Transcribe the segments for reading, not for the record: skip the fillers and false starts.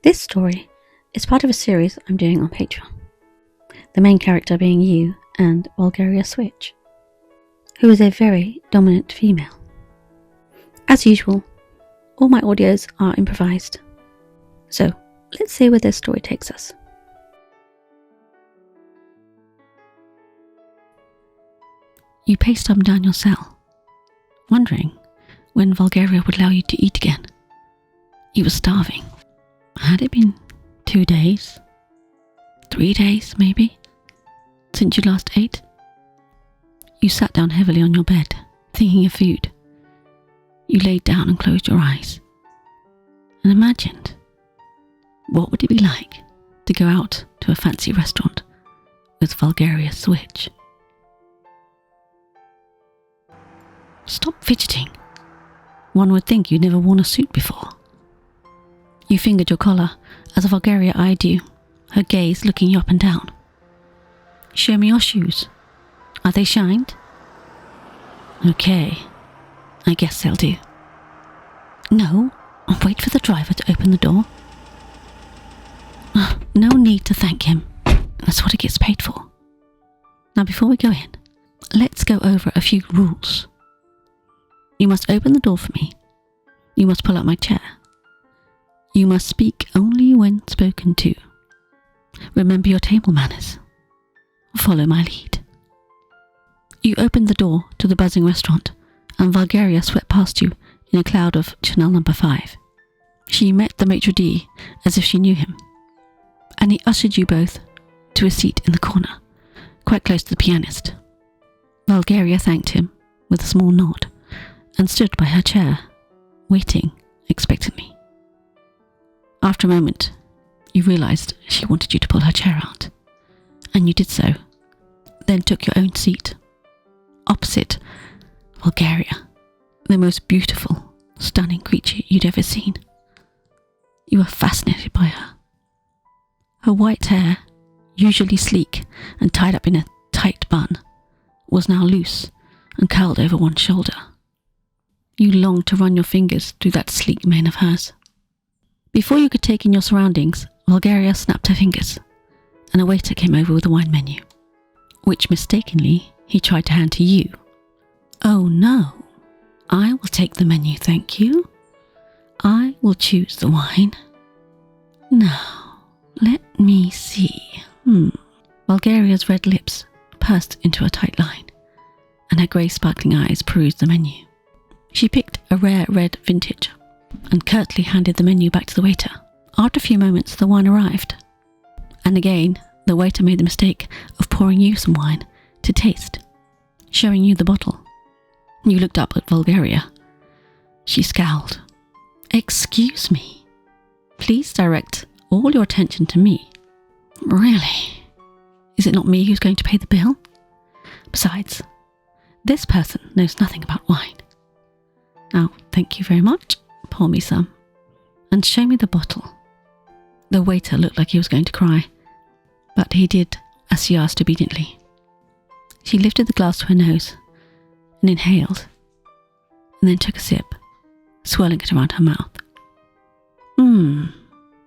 This story is part of a series I'm doing on Patreon, the main character being you and Vulgaria Switch, who is a very dominant female. As usual, all my audios are improvised, so let's see where this story takes us. You paced up and down your cell, wondering when Vulgaria would allow you to eat again. You were starving. Had it been 2 days? 3 days, maybe? Since you last ate? You sat down heavily on your bed, thinking of food. You laid down and closed your eyes, and imagined, what would it be like to go out to a fancy restaurant with Vulgaria Switch? Stop fidgeting. One would think you'd never worn a suit before. You fingered your collar as Vulgaria eyed you, her gaze looking you up and down. Show me your shoes. Are they shined? Okay, I guess they'll do. No, wait for the driver to open the door. No need to thank him. That's what he gets paid for. Now before we go in, let's go over a few rules. You must open the door for me. You must pull out my chair. You must speak only when spoken to. Remember your table manners. Follow my lead. You opened the door to the buzzing restaurant, and Vulgaria swept past you in a cloud of Chanel No. 5. She met the maitre d' as if she knew him, and he ushered you both to a seat in the corner, quite close to the pianist. Vulgaria thanked him with a small nod, and stood by her chair, waiting expectantly. After a moment, you realised she wanted you to pull her chair out, and you did so, then took your own seat, opposite Vulgaria, the most beautiful, stunning creature you'd ever seen. You were fascinated by her. Her white hair, usually sleek and tied up in a tight bun, was now loose and curled over one shoulder. You longed to run your fingers through that sleek mane of hers. Before you could take in your surroundings, Vulgaria snapped her fingers, and a waiter came over with a wine menu, which mistakenly he tried to hand to you. Oh no, I will take the menu, thank you. I will choose the wine. Now, let me see. Vulgaria's red lips pursed into a tight line, and her grey sparkling eyes perused the menu. She picked a rare red vintage and curtly handed the menu back to the waiter. After a few moments, the wine arrived, and again the waiter made the mistake of pouring you some wine to taste, showing you the bottle. You looked up at Vulgaria. She scowled. Excuse me. Please direct all your attention to me. Really? Is it not me who's going to pay the bill? Besides, this person knows nothing about wine. Now, thank you very much. Pour me some, and show me the bottle. The waiter looked like he was going to cry, but he did as she asked obediently. She lifted the glass to her nose and inhaled, and then took a sip, swirling it around her mouth.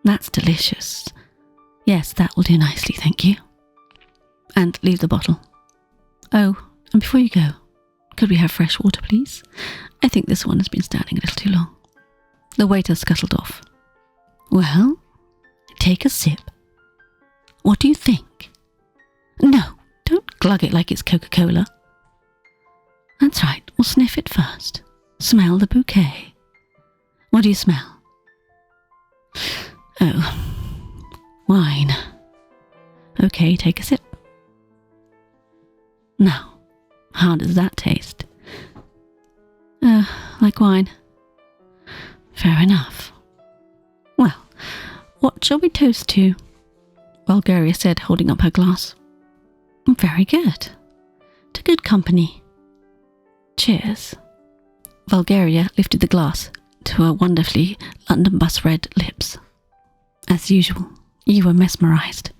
That's delicious. Yes, that will do nicely, thank you. And leave the bottle. Oh, and before you go, could we have fresh water, please? I think this one has been standing a little too long. The waiter scuttled off. Well, take a sip. What do you think? No, don't glug it like it's Coca-Cola. That's right, we'll sniff it first. Smell the bouquet. What do you smell? Oh, wine. Okay, take a sip. Now, how does that taste? Like wine. Fair enough. Well, what shall we toast to? Vulgaria said, holding up her glass. Very good. To good company. Cheers. Vulgaria lifted the glass to her wonderfully London bus red lips. As usual, you were mesmerised,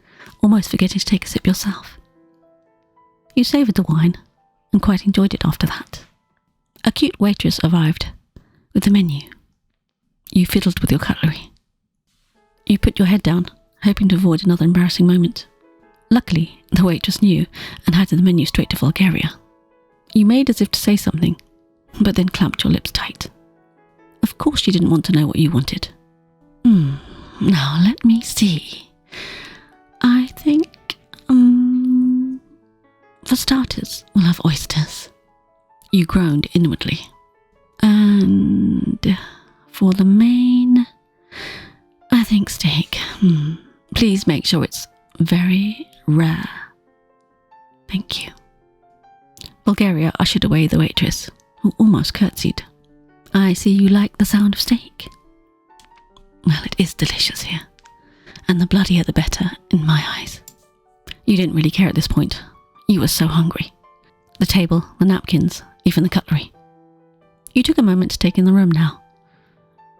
almost forgetting to take a sip yourself. You savoured the wine and quite enjoyed it after that. A cute waitress arrived with the menu. You fiddled with your cutlery. You put your head down, hoping to avoid another embarrassing moment. Luckily, the waitress knew and handed the menu straight to Vulgaria. You made as if to say something, but then clamped your lips tight. Of course she didn't want to know what you wanted. Now let me see. I think, for starters, we'll have oysters. You groaned inwardly. And for the main, I think steak. Please make sure it's very rare. Thank you. Vulgaria ushered away the waitress, who almost curtsied. I see you like the sound of steak. Well, it is delicious here, and the bloodier the better in my eyes. You didn't really care at this point. You were so hungry. The table, the napkins, even the cutlery. You took a moment to take in the room now.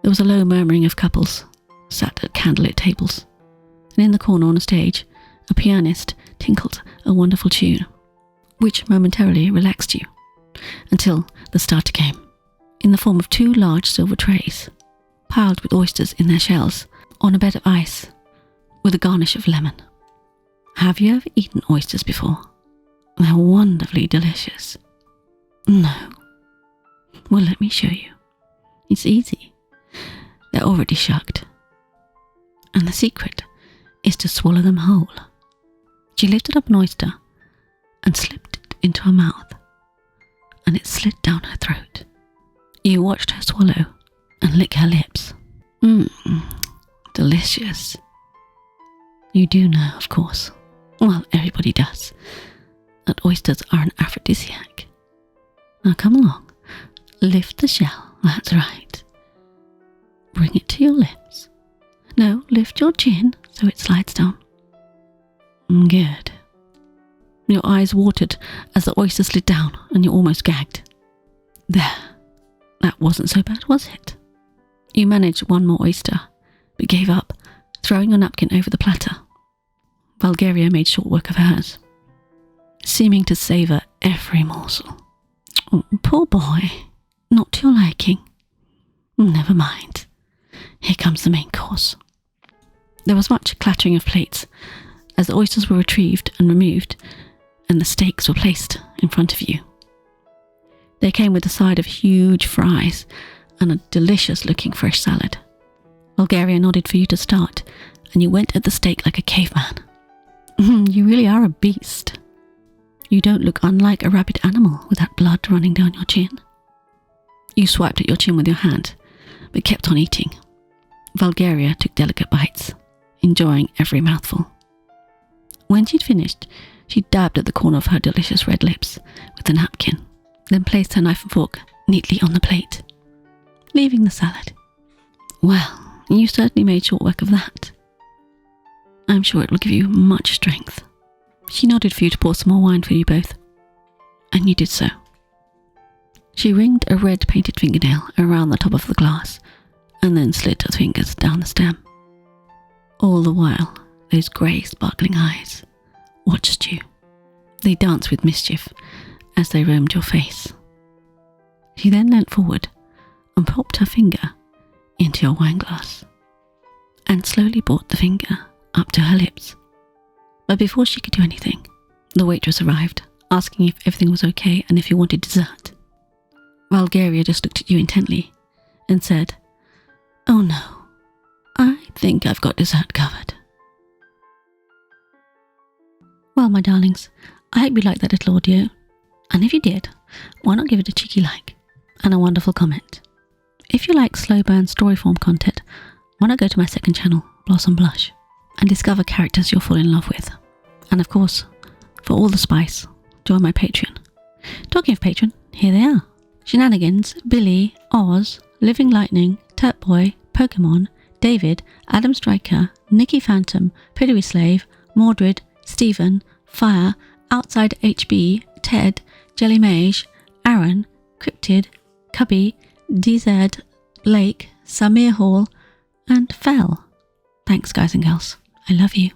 There was a low murmuring of couples, sat at candlelit tables, and in the corner on a stage, a pianist tinkled a wonderful tune, which momentarily relaxed you, until the starter came, in the form of 2 large silver trays, piled with oysters in their shells, on a bed of ice, with a garnish of lemon. Have you ever eaten oysters before? They're wonderfully delicious. No. Well, let me show you. It's easy. They're already shucked. And the secret is to swallow them whole. She lifted up an oyster and slipped it into her mouth, and it slid down her throat. You watched her swallow and lick her lips. Delicious. You do know, of course, well, everybody does, that oysters are an aphrodisiac. Now come along, lift the shell, that's right. Bring it to your lips. No, lift your chin so it slides down. Good. Your eyes watered as the oyster slid down and you almost gagged. There. That wasn't so bad, was it? You managed one more oyster, but gave up, throwing your napkin over the platter. Vulgaria made short work of hers, seeming to savour every morsel. Oh, poor boy. Not to your liking. Never mind. Here comes the main course. There was much clattering of plates as the oysters were retrieved and removed, and the steaks were placed in front of you. They came with a side of huge fries and a delicious-looking fresh salad. Vulgaria nodded for you to start, and you went at the steak like a caveman. You really are a beast. You don't look unlike a rabid animal with that blood running down your chin. You swiped at your chin with your hand, but kept on eating. Vulgaria took delicate bites, enjoying every mouthful. When she'd finished, she dabbed at the corner of her delicious red lips with a napkin, then placed her knife and fork neatly on the plate, leaving the salad. Well, you certainly made short work of that. I'm sure it will give you much strength. She nodded for you to pour some more wine for you both, and you did so. She ringed a red painted fingernail around the top of the glass, and then slid her fingers down the stem. All the while, those grey sparkling eyes watched you. They danced with mischief as they roamed your face. She then leant forward and popped her finger into your wineglass, and slowly brought the finger up to her lips. But before she could do anything, the waitress arrived, asking if everything was okay and if you wanted dessert. Vulgaria just looked at you intently and said, "Oh no, I think I've got dessert covered." Well, my darlings, I hope you liked that little audio. And if you did, why not give it a cheeky like and a wonderful comment? If you like slow burn story form content, why not go to my second channel, Blossom Blush, and discover characters you'll fall in love with. And of course, for all the spice, join my Patreon. Talking of Patreon, here they are. Shenanigans, Billy, Oz, Living Lightning, Turt Boy, Pokemon, David, Adam Striker, Nikki Phantom, Pillowy Slave, Mordred, Stephen, Fire, Outside HB, Ted, Jelly Mage, Aaron, Cryptid, Cubby, DZ, Blake, Samir Hall, and Fell. Thanks, guys and girls. I love you.